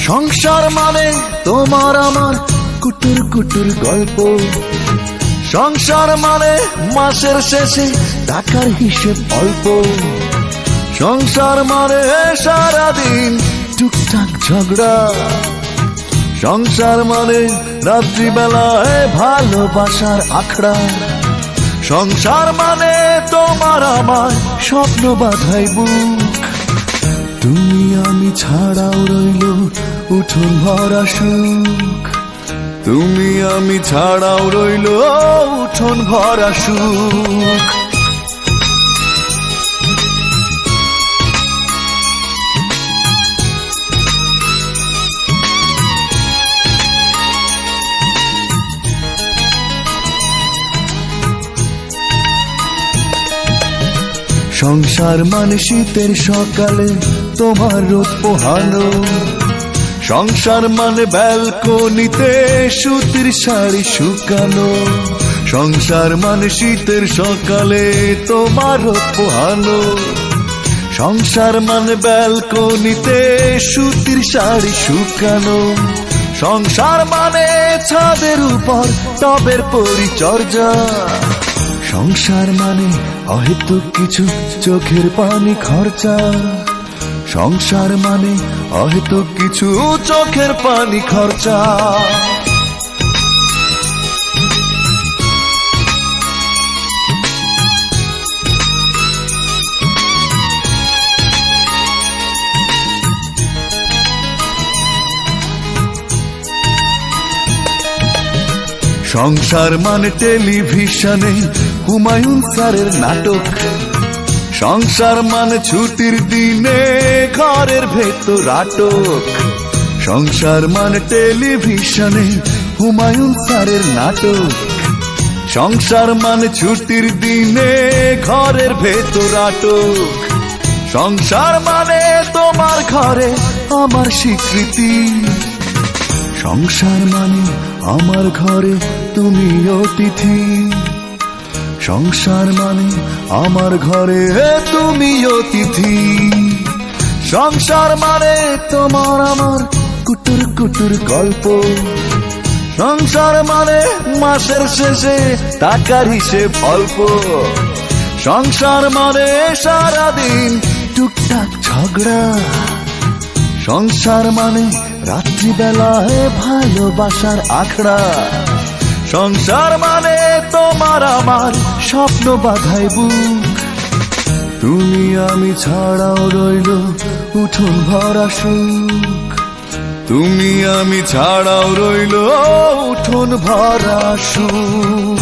সংসার মানে তোমার আমার কুটুর কুটুর গল্প, সংসার মানে মাসের শেষে টাকার হিসেব অল্প, সংসার মানে সারাদিন টুকটাক ঝগড়া, সংসার মানে রাত্রিবেলায় ভালোবাসার আখড়া, সংসার মানে তোমার আমার স্বপ্ন বাঁধাই বুক। তুমি আমি ছাড়াও রইল উঠোন ভরা সুখ, তুমি আমি ছাড়াও রইল উঠোন ভরা সুখ। সংসার মানে শীতের সকালে তোমার রোদ পোহানো, সংসার মানে ব্যালকনিতে সুতির শাড়ি শুকানো, সংসার মানে শীতের সকালে তোমার রোদ পোহানো, সংসার মানে ব্যালকনিতে সুতির শাড়ি শুকানো, সংসার মানে ছাদের উপর টবের পরিচর্যা, সংসার মানে অহেতুক কিছু চোখের পানি খরচা, সংসার মানে অহেতুক কিছু চোখের পানি খরচা। সংসার মানে টেলিভিশনে হুমায়ুন স্যারের নাটক, সংসার মানে ছুটির দিনে ঘরের ভেতর আটক, সংসার মানে টেলিভিশনে হুমায়ুন স্যারের নাটক, সংসার মানে ছুটির দিনে ঘরের ভেতর আটক, সংসার মানে তোমার ঘরে আমার স্বীকৃতি, সংসার মানে আমার ঘরে তুমি অতিথি, সংসার মানে আমার ঘরে তুমি অতিথি, সংসার মানে তোমার আমার কুটুর কুটুর গল্প, সংসার মানে মাসের শেষে টাকার হিসেব অল্প, সংসার মানে সারাদিন টুকটাক ঝগড়া, সংসার মানে রাত্রিবেলায় ভালোবাসার আখড়া, সংসার মানে তোমার আমার স্বপ্ন বাঁধাই বুক। তুমি আমি ছাড়াও রইল উঠোন ভরা সুখ, তুমি আমি ছাড়াও রইল উঠোন ভরা সুখ।